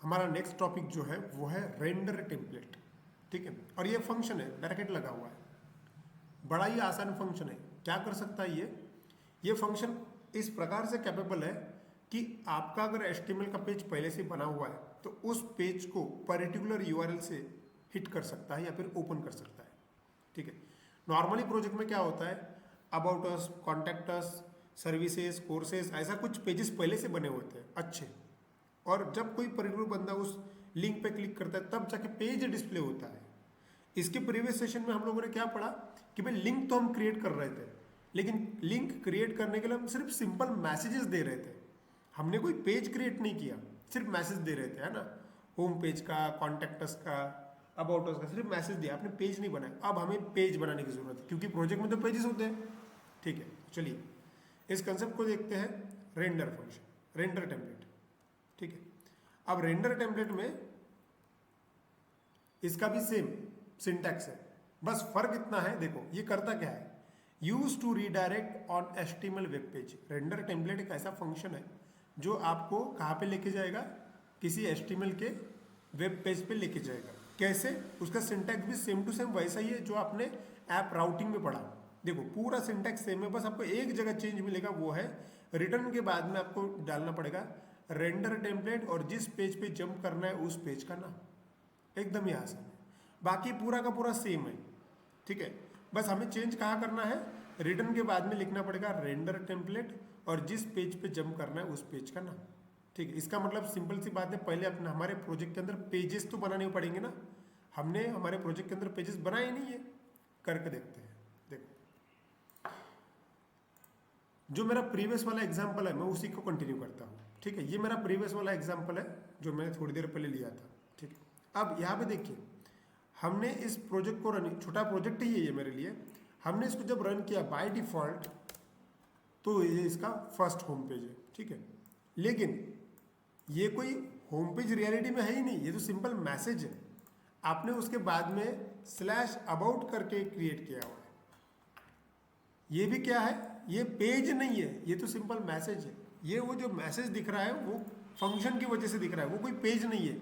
हमारा next topic जो है वो है रेंडर टेम्पलेट। ठीक है, और ये फंक्शन है, ब्रैकेट लगा हुआ है, बड़ा ही आसान फंक्शन है। क्या कर सकता है ये फंक्शन इस प्रकार से कैपेबल है कि आपका अगर HTML का पेज पहले से बना हुआ है तो उस पेज को पर्टिकुलर URL से हिट कर सकता है या फिर ओपन कर सकता है। ठीक है, नॉर्मली प्रोजेक्ट में क्या होता है, about us, contact us, services, courses, ऐसा कुछ पेजेस पहले से बने होते हैं अच्छे, और जब कोई पर्टिकुलर बंदा उस लिंक पे क्लिक करता है तब जाके पेज डिस्प्ले होता है। इसके प्रीवियस सेशन में हम लोगों ने क्या पढ़ा कि भाई लिंक तो हम क्रिएट कर रहे थे, लेकिन लिंक क्रिएट करने के लिए हम सिर्फ सिंपल मैसेजेस दे रहे थे, हमने कोई पेज क्रिएट नहीं किया, सिर्फ मैसेज दे रहे थे, है ना। होम पेज का, कॉन्टैक्ट अस का, अबाउट अस का सिर्फ मैसेज दिया, आपने पेज नहीं बनाया। अब हमें पेज बनाने की जरूरत है क्योंकि प्रोजेक्ट में तो पेजेस होते हैं। ठीक है, चलिए इस कंसेप्ट को देखते हैं, रेंडर फंक्शन, रेंडर टेम्पलेट। ठीक है, अब रेंडर टेम्पलेट में इसका भी सेम सिंटैक्स है, बस फर्क इतना है, देखो ये करता क्या है, use to redirect on HTML web page. Render template एक ऐसा फंक्शन है जो आपको कहाँ पे लेके जाएगा, किसी HTML के वेब पेज पे लेके जाएगा। कैसे, उसका सिंटैक्स भी सेम टू सेम वैसा ही है जो आपने ऐप राउटिंग में पढ़ा। देखो पूरा सिंटैक्स सेम है, बस आपको एक जगह चेंज मिलेगा, वो है रिटर्न के बाद में आपको डालना पड़ेगा रेंडर टेम्पलेट और जिस पेज पे जंप करना है उस पेज का नाम, एकदम ही आसान है। बाकी पूरा का पूरा सेम है। ठीक है, बस हमें चेंज कहाँ करना है, रिटर्न के बाद में लिखना पड़ेगा रेंडर टेम्पलेट और जिस पेज पे जंप करना है उस पेज का नाम। ठीक है, इसका मतलब सिंपल सी बात है, पहले अपने हमारे प्रोजेक्ट के अंदर पेजेस तो बनाने पड़ेंगे ना। हमने हमारे प्रोजेक्ट के अंदर पेजेस बनाए नहीं है, करके देखते हैं। देखो जो मेरा प्रीवियस वाला एग्जाम्पल है मैं उसी को कंटिन्यू करता हूँ। ठीक है, ये मेरा प्रीवियस वाला एग्जाम्पल है जो मैंने थोड़ी देर पहले लिया था। ठीक है, अब यहाँ पे देखिए हमने इस प्रोजेक्ट को रन, छोटा प्रोजेक्ट ही है ये मेरे लिए, हमने इसको जब रन किया बाय डिफॉल्ट तो ये इसका फर्स्ट होम पेज है। ठीक है, लेकिन ये कोई होम पेज रियलिटी में है ही नहीं, ये तो सिंपल मैसेज है, आपने उसके बाद में स्लैश अबाउट करके क्रिएट किया हुआ है। ये भी क्या है, ये पेज नहीं है, ये तो सिंपल मैसेज है। ये वो जो मैसेज दिख रहा है वो फंक्शन की वजह से दिख रहा है, वो कोई पेज नहीं है।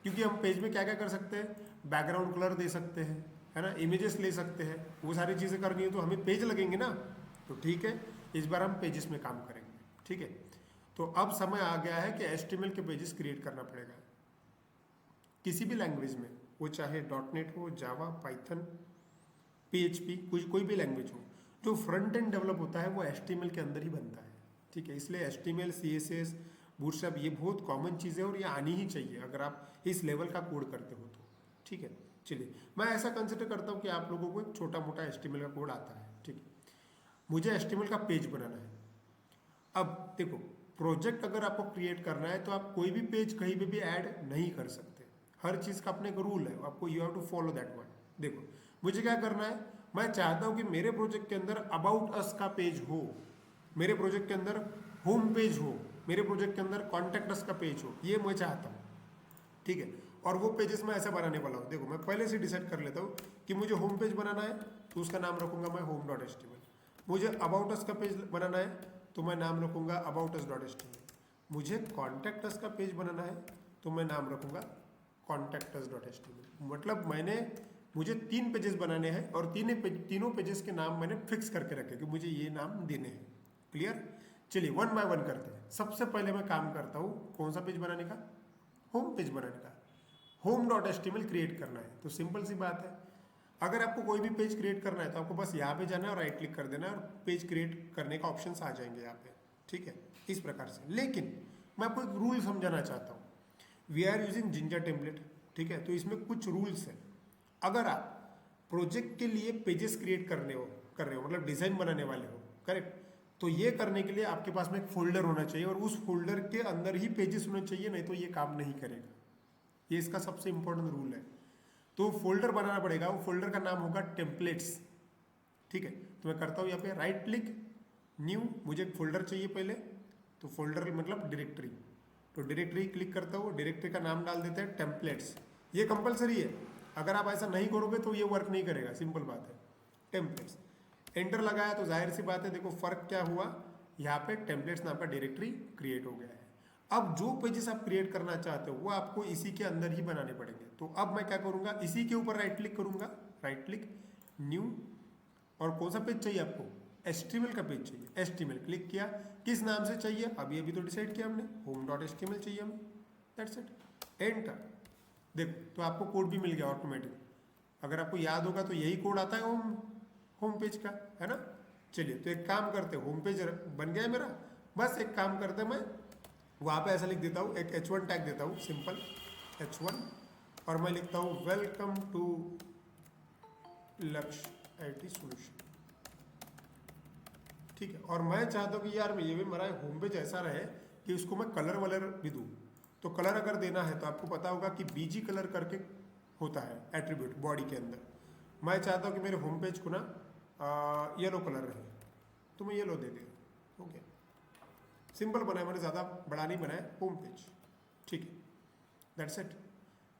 क्योंकि हम पेज में क्या क्या कर सकते हैं, बैकग्राउंड कलर दे सकते हैं, है ना, इमेजेस ले सकते हैं, वो सारी चीज़ें करनी है तो हमें पेज लगेंगे ना। तो ठीक है, इस बार हम पेजेस में काम करेंगे। ठीक है, तो अब समय आ गया है कि HTML के पेजेस क्रिएट करना पड़ेगा किसी भी लैंग्वेज में, वो चाहे .NET हो, जावा, पाइथन, PHP, कोई भी लैंग्वेज हो। जो फ्रंट एंड डेवलप होता है वो HTML के अंदर ही बनता है। ठीक है, इसलिए HTML, CSS, बूटस्ट्रैप ये बहुत कॉमन चीज़ है और ये आनी ही चाहिए अगर आप इस लेवल का कोड करते हो तो। ठीक है, चलिए मैं ऐसा कंसिडर करता हूँ कि आप लोगों को एक छोटा मोटा HTML का कोड आता है। ठीक है, मुझे HTML का पेज बनाना है। अब देखो प्रोजेक्ट अगर आपको क्रिएट करना है तो आप कोई भी पेज कहीं पे भी ऐड नहीं कर सकते, हर चीज़ का अपने एक रूल है, आपको you have to follow that one. देखो मुझे क्या करना है, मैं चाहता हूँ कि मेरे प्रोजेक्ट के अंदर अबाउट अस का पेज हो, मेरे प्रोजेक्ट के अंदर होम पेज हो, मेरे प्रोजेक्ट के अंदर कॉन्टैक्ट अस का पेज हो, ये मैं चाहता हूँ। ठीक है, और वो पेजेस मैं ऐसा बनाने वाला हूँ। देखो मैं पहले से डिसाइड कर लेता हूँ कि मुझे होम पेज बनाना है तो उसका नाम रखूंगा मैं home.html। मुझे अबाउट अस का पेज बनाना है तो मैं नाम रखूंगा aboutus.html। मुझे कॉन्टैक्ट अस का पेज बनाना है तो मैं नाम रखूंगा contactus.html। मतलब मुझे 3 पेजेस बनाने हैं और तीनों पेजेस के नाम मैंने फिक्स करके रखे कि मुझे ये नाम देने हैं। क्लियर, चलिए वन बाय वन करते हैं। सबसे पहले मैं काम करता हूँ कौन सा पेज बनाने का, होम पेज बनाने का। home.html क्रिएट करना है तो सिंपल सी बात है, अगर आपको कोई भी पेज क्रिएट करना है तो आपको बस यहाँ पे जाना है और राइट क्लिक कर देना है और पेज क्रिएट करने का ऑप्शंस आ जाएंगे यहाँ पे। ठीक है, इस प्रकार से। लेकिन मैं आपको एक रूल समझाना चाहता हूँ, we are using Jinja template. ठीक है, तो इसमें कुछ रूल्स हैं। अगर आप प्रोजेक्ट के लिए पेजेस क्रिएट कर रहे हो मतलब डिजाइन बनाने वाले हो, करेक्ट, तो ये करने के लिए आपके पास में एक फोल्डर होना चाहिए और उस फोल्डर के अंदर ही पेजेस होने चाहिए, नहीं तो ये काम नहीं करेगा। ये इसका सबसे इंपॉर्टेंट रूल है। तो फोल्डर बनाना पड़ेगा, वो फोल्डर का नाम होगा टेम्पलेट्स। ठीक है, तो मैं करता हूँ यहाँ पे राइट क्लिक, न्यू, मुझे एक फोल्डर चाहिए पहले, तो फोल्डर मतलब डायरेक्टरी, तो डायरेक्टरी क्लिक करता हूँ, डायरेक्टरी का नाम डाल देते हैं टेम्पलेट्स। ये कंपलसरी है, अगर आप ऐसा नहीं करोगे तो ये वर्क नहीं करेगा, सिंपल बात है। टेम्पलेट्स, एंटर लगाया तो जाहिर सी बात है, देखो फर्क क्या हुआ, यहाँ पे टेम्पलेट्स नाम का डायरेक्टरी क्रिएट हो गया है। अब जो पेजेस आप क्रिएट करना चाहते हो वो आपको इसी के अंदर ही बनाने पड़ेंगे। तो अब मैं क्या करूंगा, इसी के ऊपर राइट क्लिक करूंगा, राइट क्लिक न्यू, और कौन सा पेज चाहिए आपको, HTML का पेज चाहिए, HTML क्लिक किया, किस नाम से चाहिए अभी अभी तो डिसाइड किया हमने, home.html चाहिए हमें, दैट्स इट, एंटर। देखो तो आपको कोड भी मिल गया ऑटोमेटिक, अगर आपको याद होगा तो यही कोड आता है होम पेज का, है ना। चलिए तो एक काम करते हैं, होम पेज बन गया है मेरा, बस एक काम करते हैं, मैं वहाँ पे ऐसा लिख देता हूँ, एक H1 टैग देता हूँ, सिंपल H1, और मैं लिखता हूँ वेलकम टू लक्ष्य IT सॉल्यूशन, ठीक है। और मैं चाहता हूँ कि यार ये भी मेरा होम पेज ऐसा रहे कि उसको मैं कलर वलर भी दूँ। तो कलर अगर देना है तो आपको पता होगा कि BG कलर करके होता है एट्रीब्यूट बॉडी के अंदर। मैं चाहता हूँ कि मेरे होम पेज को ना येलो कलर रहे, तो मैं येलो दे दिया, ओके, सिंपल बनाया मैंने, ज़्यादा बड़ा नहीं बनाया होम पेज, ठीक है, दैट्स इट।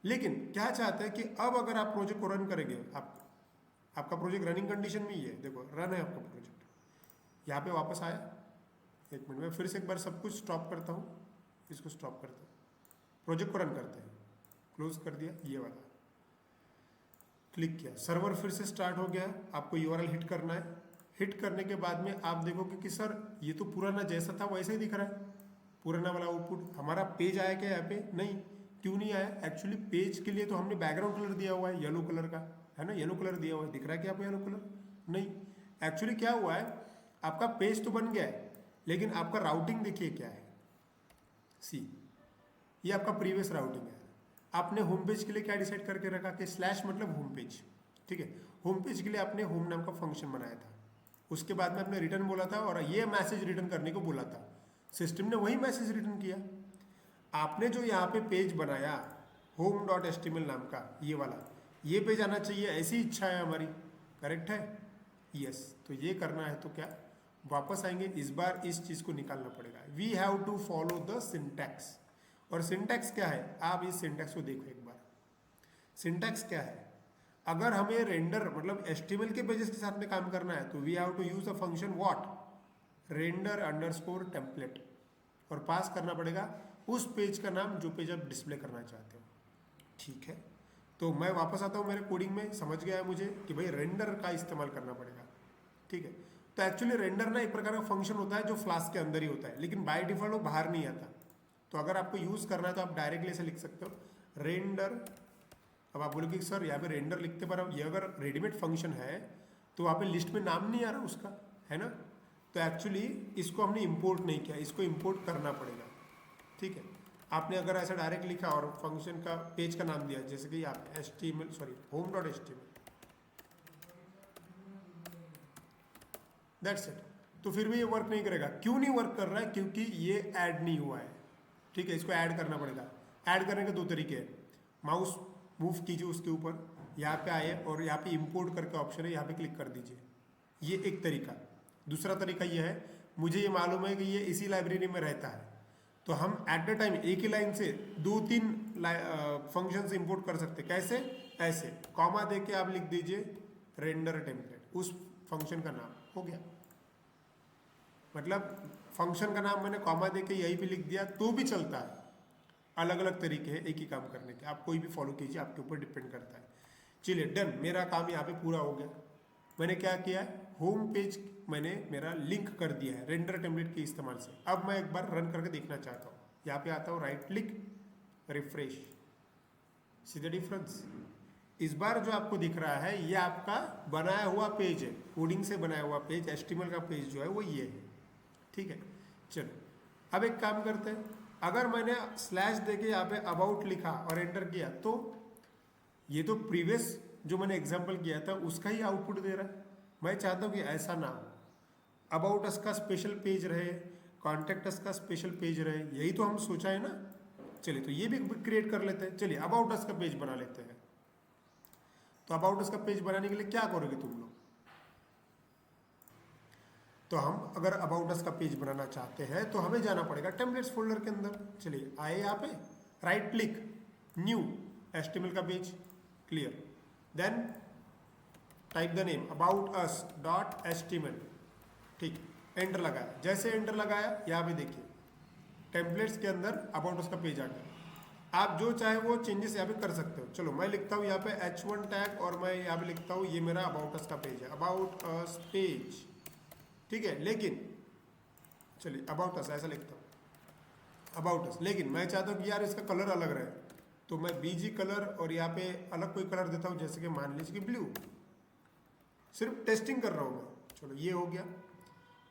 लेकिन क्या चाहते हैं कि अब अगर आप प्रोजेक्ट को रन करेंगे, आपका प्रोजेक्ट रनिंग कंडीशन में ही है, देखो रन है आपका प्रोजेक्ट, यहाँ पे वापस आया, एक मिनट में फिर से एक बार सब कुछ स्टॉप करता हूँ, इसको स्टॉप करता हूँ, प्रोजेक्ट को रन करते हैं, क्लोज कर दिया, ये वाला क्लिक किया, सर्वर फिर से स्टार्ट हो गया। आपको URL हिट करना है, हिट करने के बाद में आप देखोगे कि सर ये तो पुराना जैसा था वैसे ही दिख रहा है, पुराना वाला आउटपुट। हमारा पेज आया क्या यहाँ पे, नहीं, क्यों नहीं आया, एक्चुअली पेज के लिए तो हमने बैकग्राउंड कलर दिया हुआ है येलो कलर का, है ना, येलो कलर दिया हुआ है, दिख रहा है क्या आपको येलो कलर, नहीं। एक्चुअली क्या हुआ है, आपका पेज तो बन गया है, लेकिन आपका राउटिंग देखिए क्या है, सी, ये आपका प्रीवियस राउटिंग है। आपने होम पेज के लिए क्या डिसाइड करके रखा कि स्लैश मतलब होम पेज, ठीक है, होम पेज के लिए आपने होम नाम का फंक्शन बनाया था, उसके बाद में आपने रिटर्न बोला था और ये मैसेज रिटर्न करने को बोला था, सिस्टम ने वही मैसेज रिटर्न किया। आपने जो यहाँ पे पेज बनाया home.html नाम का, ये वाला, ये पेज आना चाहिए, ऐसी इच्छा है हमारी, करेक्ट है, यस। तो ये करना है तो क्या, वापस आएंगे, इस बार इस चीज को निकालना पड़ेगा, we have to follow the syntax. और सिंटैक्स क्या है, आप इस सिंटैक्स को देखो एक बार, सिंटैक्स क्या है, अगर हमें रेंडर मतलब HTML के पेजेस के साथ में काम करना है तो we have to use a function what, render underscore template, और पास करना पड़ेगा उस पेज का नाम जो पेज आप डिस्प्ले करना चाहते हो, ठीक है। तो मैं वापस आता हूँ मेरे कोडिंग में, समझ गया है मुझे कि भाई रेंडर का इस्तेमाल करना पड़ेगा, ठीक है। तो एक्चुअली रेंडर ना एक प्रकार का फंक्शन होता है जो फ्लास्क के अंदर ही होता है, लेकिन बाय डिफॉल्ट वो बाहर नहीं आता। तो अगर आपको यूज करना है तो आप डायरेक्टली ऐसे लिख सकते हो रेंडर। अब आप बोलोगे सर यहाँ पे रेंडर लिखते पर अब ये अगर रेडीमेड फंक्शन है तो वहाँ पे लिस्ट में नाम नहीं आ रहा उसका, है ना। तो एक्चुअली इसको हमने इंपोर्ट नहीं किया, इसको इंपोर्ट करना पड़ेगा, ठीक है। आपने अगर ऐसा डायरेक्ट लिखा और फंक्शन का पेज का नाम दिया, जैसे कि आप home.html, दैट्स इट, तो फिर भी ये वर्क नहीं करेगा। क्यों नहीं वर्क कर रहा है, क्योंकि ये ऐड नहीं हुआ है, ठीक है। इसको ऐड करना पड़ेगा। ऐड करने के दो तरीके हैं, माउस मूव कीजिए उसके ऊपर, यहाँ पे आए और यहाँ पे इंपोर्ट करके ऑप्शन है, यहाँ पे क्लिक कर दीजिए, ये एक तरीका। दूसरा तरीका ये है, मुझे ये मालूम है कि ये इसी लाइब्रेरी में रहता है, तो हम एट द टाइम एक ही लाइन से 2-3 फंक्शंस इंपोर्ट कर सकते हैं। कैसे, ऐसे कॉमा दे के आप लिख दीजिए रेंडर टेम्पलेट, उस फंक्शन का नाम हो गया। मतलब फंक्शन का नाम मैंने कॉमा दे के यहीं पे लिख दिया तो भी चलता है। अलग अलग तरीके हैं एक ही काम करने के, आप कोई भी फॉलो कीजिए, आपके ऊपर डिपेंड करता है। चलिए डन, मेरा काम यहाँ पे पूरा हो गया। मैंने क्या किया है, होम पेज मैंने मेरा लिंक कर दिया है रेंडर टेम्पलेट के इस्तेमाल से। अब मैं एक बार रन करके देखना चाहता हूँ, यहाँ पे आता हूँ, right click, refresh, see the difference. इस बार जो आपको दिख रहा है ये आपका बनाया हुआ पेज है, कोडिंग से बनाया हुआ पेज, HTML का पेज जो है वो ये है, ठीक है। चलो अब एक काम करते हैं, अगर मैंने स्लैश देके यहाँ पे अबाउट लिखा और एंटर किया तो ये तो प्रीवियस जो मैंने एग्जांपल किया था उसका ही आउटपुट दे रहा है। मैं चाहता हूँ कि ऐसा ना हो, अबाउट अस का स्पेशल पेज रहे, कॉन्टेक्ट अस का स्पेशल पेज रहे, यही तो हम सोचा है ना। चलिए तो ये भी क्रिएट कर लेते हैं। चलिए अबाउट अस का पेज बना लेते हैं। तो अबाउट अस का पेज बनाने के लिए क्या करोगे तुम लोग, तो हम अगर अबाउट अस का पेज बनाना चाहते हैं तो हमें जाना पड़ेगा टेम्पलेट्स फोल्डर के अंदर। चलिए आए यहाँ पे, राइट क्लिक, न्यू, HTML का page, clear, then type the name about us dot HTML, ठीक, एंटर लगाया। जैसे एंटर लगाया यहाँ पे देखिए टेम्पलेट्स के अंदर अबाउट अस का पेज आ गया। आप जो चाहे वो चेंजेस यहाँ पे कर सकते हो। चलो मैं लिखता हूँ यहाँ पे H1 टैग और मैं यहाँ पे लिखता हूँ ये मेरा अबाउट अस का पेज है, अबाउट अस पेज, ठीक है। लेकिन चलिए अबाउट अस ऐसा लिखता हूँ, अबाउट अस। लेकिन मैं चाहता हूँ कि यार इसका कलर अलग रहे, तो मैं बीजी कलर और यहाँ पे अलग कोई कलर देता हूँ, जैसे कि मान लीजिए कि ब्लू। सिर्फ टेस्टिंग कर रहा हूँ मैं। चलो ये हो गया।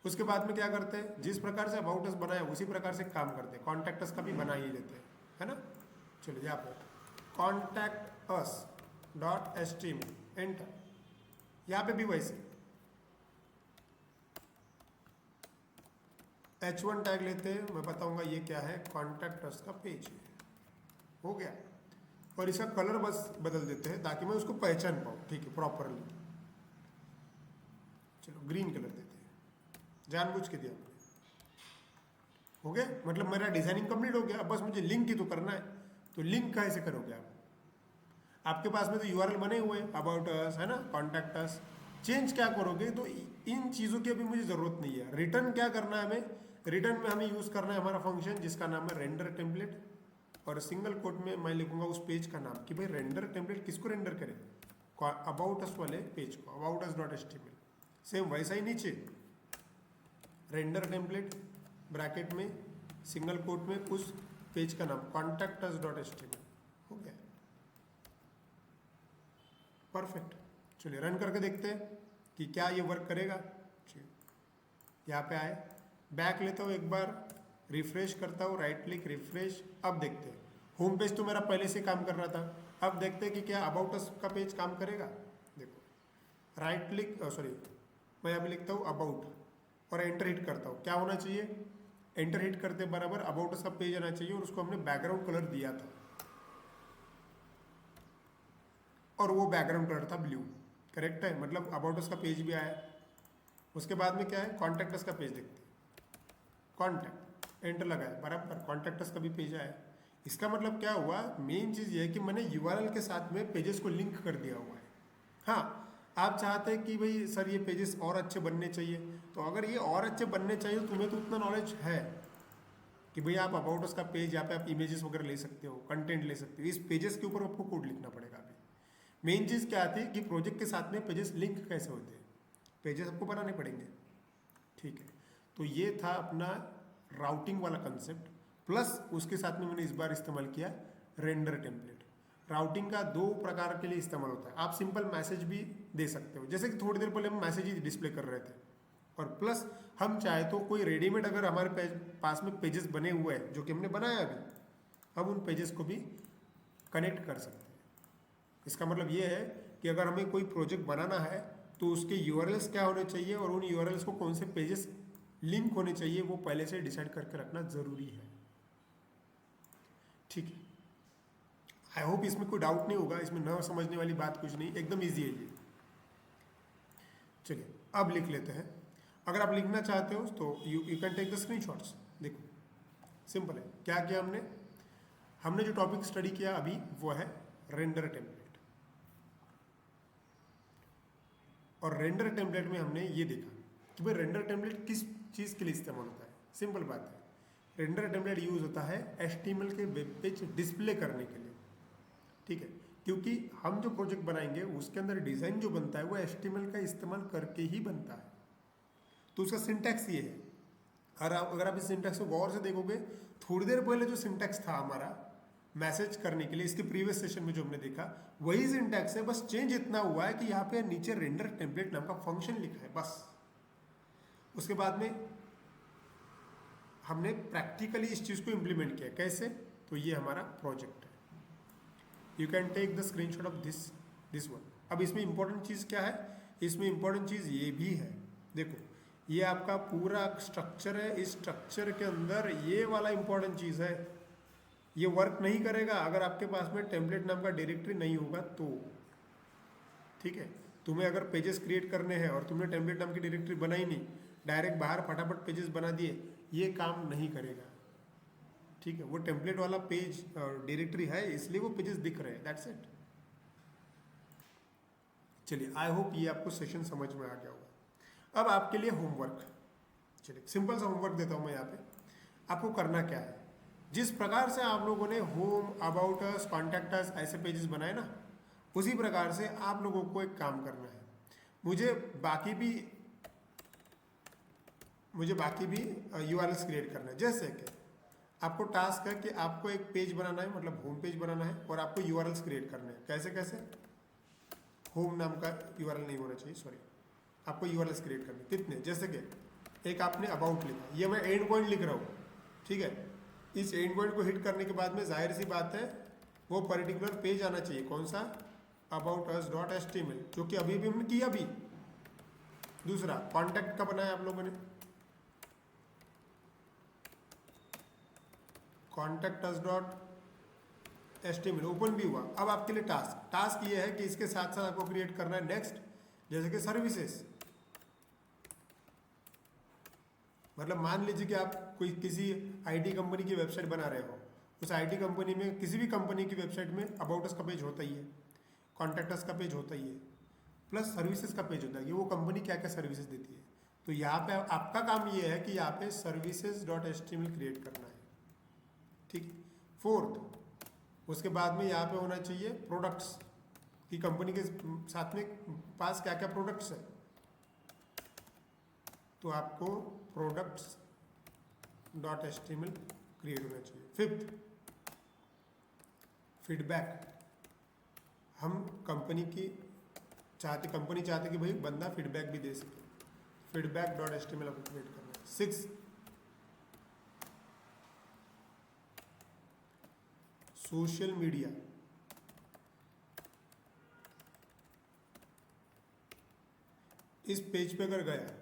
उसके बाद में क्या करते हैं, जिस प्रकार से अबाउट अस बनाया उसी प्रकार से काम करते हैं, कॉन्टैक्ट अस का भी बना ही लेते हैं, है ना। चलो यहाँ पर contact us dot html enter. यहाँ पे भी वैसे H1 टैग लेते हैं, मैं बताऊंगा ये क्या है, कॉन्टैक्ट अस का पेज है, हो गया। और इसका कलर बस बदल देते हैं ताकि मैं उसको पहचान पाऊँ, ठीक है, प्रॉपरली। चलो ग्रीन कलर देते हैं, जानबूझ के दिया हमने, हो गया। मतलब मेरा डिजाइनिंग कंप्लीट हो गया। अब बस मुझे लिंक ही तो करना है, तो लिंक कैसे करोगे आप? आपके पास में तो यूआरएल बने हुए हैं, अबाउट अस है ना, कॉन्टैक्ट अस। चेंज क्या करोगे? तो इन चीज़ों की अभी मुझे ज़रूरत नहीं है। रिटर्न क्या करना है हमें? रिटर्न में हमें यूज़ करना है हमारा फंक्शन जिसका नाम है रेंडर टेम्पलेट, और सिंगल कोट में मैं लिखूंगा उस पेज का नाम कि भाई रेंडर टेम्पलेट किसको रेंडर करे, अबाउट अस वाले पेज को, about us dot html। Same वैसा ही नीचे रेंडर टेम्पलेट ब्रैकेट में सिंगल कोट में उस पेज का नाम कॉन्टैक्ट अस डॉट html, हो गया, परफेक्ट। चलिए रन करके देखते हैं कि क्या ये वर्क करेगा। यहाँ पे आए, बैक लेता हूँ एक बार, रिफ्रेश करता हूँ, राइट क्लिक रिफ्रेश। अब देखते हैं, होम पेज तो मेरा पहले से काम कर रहा था। अब देखते हैं कि क्या अबाउट अस का पेज काम करेगा। देखो राइट क्लिक, सॉरी मैं यहाँ पे लिखता हूँ अबाउट और एंटर हिट करता हूँ। क्या होना चाहिए? एंटर हिट करते बराबर अबाउट अस का पेज आना चाहिए, और उसको हमने बैकग्राउंड कलर दिया था और वो बैकग्राउंड कलर था ब्लू। करेक्ट है, मतलब अबाउट अस का पेज भी आया। उसके बाद में क्या है, कॉन्टैक्ट अस का पेज देखते हैं। कॉन्टैक्ट एंटर लगाया, बराबर कॉन्टैक्ट अस का भी पेज आया। इसका मतलब क्या हुआ? मेन चीज़ ये है कि मैंने यूआरएल के साथ में पेजेस को लिंक कर दिया हुआ है। हाँ, आप चाहते हैं कि भाई सर ये पेजेस और अच्छे बनने चाहिए, तो अगर ये और अच्छे बनने चाहिए तो तुम्हें तो उतना नॉलेज है कि भाई आप अबाउट अस का पेज, यहाँ पे आप इमेजेस वगैरह ले सकते हो, कंटेंट ले सकते हो। इस पेजेस के ऊपर आपको कोड लिखना पड़ेगा। अभी मेन चीज़ क्या आती है कि प्रोजेक्ट के साथ में पेजेस लिंक कैसे होते हैं, पेजेस आपको बनाने पड़ेंगे, ठीक है। तो ये था अपना राउटिंग वाला कंसेप्ट, प्लस उसके साथ में मैंने इस बार इस्तेमाल किया रेंडर टेम्पलेट। राउटिंग का दो प्रकार के लिए इस्तेमाल होता है। आप सिंपल मैसेज भी दे सकते हो, जैसे कि थोड़ी देर पहले हम मैसेज ही डिस्प्ले कर रहे थे, और प्लस हम चाहे तो कोई रेडीमेड अगर हमारे पास में पेजेस बने हुए हैं जो कि हमने बनाया अभी, हम उन पेजेस को भी कनेक्ट कर सकते हैं। इसका मतलब ये है कि अगर हमें कोई प्रोजेक्ट बनाना है तो उसके यूआरएल्स क्या होने चाहिए और उन यूआरएल्स को कौन से पेजेस लिंक होने चाहिए वो पहले से डिसाइड करके रखना जरूरी है, ठीक है। आई होप इसमें कोई डाउट नहीं होगा, इसमें न समझने वाली बात कुछ नहीं, एकदम ईजी है ये। चलिए अब लिख लेते हैं। अगर आप लिखना चाहते हो तो you can take the screenshots. देखो सिंपल है, क्या किया हमने जो टॉपिक स्टडी किया अभी वो है रेंडर टेम्पलेट। और रेंडर टेम्पलेट में हमने ये देखा कि भाई रेंडर टेम्पलेट किस चीज़ के लिए इस्तेमाल होता है। सिंपल बात है, रेंडर टेम्पलेट यूज होता है HTML के वेब पेज डिस्प्ले करने के लिए, ठीक है। क्योंकि हम जो प्रोजेक्ट बनाएंगे उसके अंदर डिज़ाइन जो बनता है वो HTML का इस्तेमाल करके ही बनता है। तो उसका सिंटैक्स ये है, अगर आप इस सिंटैक्स को गौर से देखोगे, थोड़ी देर पहले जो सिंटैक्स था हमारा मैसेज करने के लिए, इसके प्रीवियस सेशन में जो हमने देखा वही सिंटैक्स है, बस चेंज इतना हुआ है कि यहाँ पे नीचे रेंडर टेम्पलेट नाम का फंक्शन लिखा है बस। उसके बाद में हमने प्रैक्टिकली इस चीज़ को इम्प्लीमेंट किया। कैसे? तो ये हमारा प्रोजेक्ट है। You can take the screenshot of this one. अब इसमें इंपॉर्टेंट चीज़ क्या है? इसमें इंपॉर्टेंट चीज़ ये भी है, देखो ये आपका पूरा स्ट्रक्चर है, इस स्ट्रक्चर के अंदर ये वाला इंपॉर्टेंट चीज़ है। ये वर्क नहीं करेगा अगर आपके पास में टेम्पलेट नाम का डायरेक्टरी नहीं होगा तो, ठीक है। तुम्हें अगर पेजेस क्रिएट करने हैं और तुमने टेम्पलेट नाम की डायरेक्टरी बनाई नहीं, डायरेक्ट बाहर फटाफट पेजेस बना दिए, ये काम नहीं करेगा, ठीक है। वो टेम्पलेट वाला पेज डायरेक्टरी है इसलिए वो पेजेस दिख रहे हैं, दैट्स इट। चलिए आई होप ये आपको सेशन समझ में आ गया होगा। अब आपके लिए होमवर्क, चलिए सिंपल सा होमवर्क देता हूँ मैं यहाँ पे। आपको करना क्या है, जिस प्रकार से आप लोगों ने home, about us, contact us ऐसे पेजेस बनाए ना, उसी प्रकार से आप लोगों को एक काम करना है। मुझे बाकी भी यूआरएल्स क्रिएट करना है। जैसे कि आपको टास्क है कि आपको एक पेज बनाना है, मतलब होम पेज बनाना है, और आपको यूआरएल्स क्रिएट करने हैं। कैसे कैसे? होम नाम का यूआरएल नहीं होना चाहिए, सॉरी, आपको यूआरएल्स क्रिएट करने कितने, जैसे कि एक आपने अबाउट लिखा, ये मैं एंड पॉइंट लिख रहा हूँ, ठीक है। इस एंड पॉइंट को हिट करने के बाद में जाहिर सी बात है वो पर्टिकुलर पेज आना चाहिए। कौन सा? aboutus.html, जो कि अभी भी हमने किया भी। दूसरा कॉन्टैक्ट का बनाया आप लोगों ने, contactus.html ओपन भी हुआ। अब आपके लिए टास्क ये है कि इसके साथ साथ आपको क्रिएट करना है नेक्स्ट, जैसे कि सर्विसेज। मतलब मान लीजिए कि आप कोई किसी आईटी कंपनी की वेबसाइट बना रहे हो, उस आईटी कंपनी में, किसी भी कंपनी की वेबसाइट में अबाउट अस का पेज होता ही है, कॉन्टैक्ट अस का पेज होता ही है, प्लस सर्विसेज का पेज होता है कि वो कंपनी क्या क्या सर्विसेज देती है। तो यहाँ पे आपका काम ये है कि यहाँ पे services.html क्रिएट करना है, ठीक। फोर्थ, उसके बाद में यहाँ पे होना चाहिए प्रोडक्ट्स, की कंपनी के साथ में पास क्या क्या प्रोडक्ट्स है, तो आपको products.html क्रिएट होना चाहिए। Fifth, feedback. हम कंपनी चाहते कि भाई बंदा फीडबैक भी दे सके, feedback.html आपको क्रिएट करना है। Six, social media. इस पेज पे अगर गया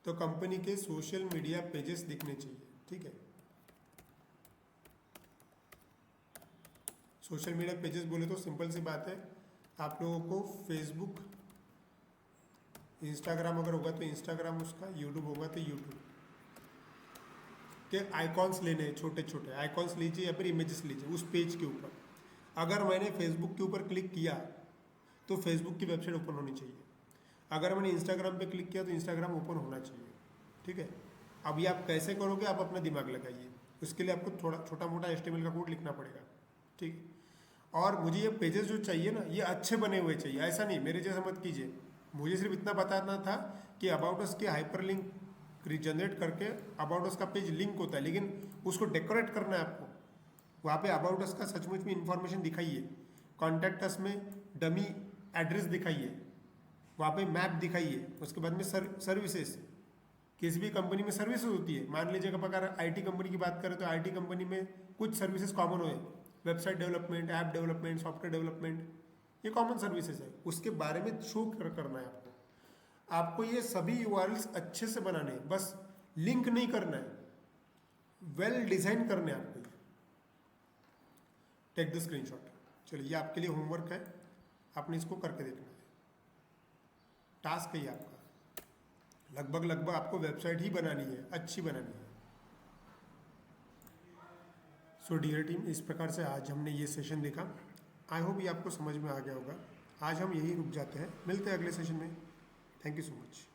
तो कंपनी के सोशल मीडिया पेजेस दिखने चाहिए, ठीक है। सोशल मीडिया पेजेस बोले तो सिंपल सी बात है, आप लोगों को फेसबुक, इंस्टाग्राम अगर होगा तो इंस्टाग्राम उसका, यूट्यूब होगा तो यूट्यूब के आइकॉन्स लेने हैं, छोटे छोटे आइकॉन्स लीजिए या फिर इमेजेस लीजिए उस पेज के ऊपर। अगर मैंने फेसबुक के ऊपर क्लिक किया तो फेसबुक की वेबसाइट ओपन होनी चाहिए, अगर मैंने इंस्टाग्राम पे क्लिक किया तो इंस्टाग्राम ओपन होना चाहिए, ठीक है। अब ये आप कैसे करोगे, आप अपना दिमाग लगाइए, उसके लिए आपको थोड़ा छोटा मोटा HTML का कोड लिखना पड़ेगा, ठीक। और मुझे ये पेजेस जो चाहिए ना, ये अच्छे बने हुए चाहिए, ऐसा नहीं मेरे जैसा मत कीजिए। मुझे सिर्फ इतना बताना था कि अबाउट अस के हाइपर लिंक जनरेट करके अबाउट अस का पेज लिंक होता है, लेकिन उसको डेकोरेट करना है आपको। वहाँ पे अबाउट अस का सचमुच में इंफॉर्मेशन दिखाइए, कॉन्टैक्ट अस में डमी एड्रेस दिखाइए, वहाँ पे मैप दिखाइए। उसके बाद में सर्विसेज, किसी भी कंपनी में सर्विसेज होती है। मान लीजिए अगर आईटी कंपनी की बात करें तो आईटी कंपनी में कुछ सर्विसेज कॉमन हुए, website development, app development, software development, ये कॉमन सर्विसेज है, उसके बारे में शो करना है आपको। आपको ये सभी यूआरएल्स अच्छे से बनाने हैं, बस लिंक नहीं करना है, वेल डिजाइन करने हैं आपको। Take the screenshot. चलिए ये आपके लिए होमवर्क है, आपने इसको करके देखना है, टास्क है ये आपका। लगभग आपको वेबसाइट ही बनानी है, अच्छी बनानी है। सो डियर टीम, इस प्रकार से आज हमने ये सेशन देखा। आई होप ये आपको समझ में आ गया होगा। आज हम यही रुक जाते हैं, मिलते हैं अगले सेशन में। Thank you so much.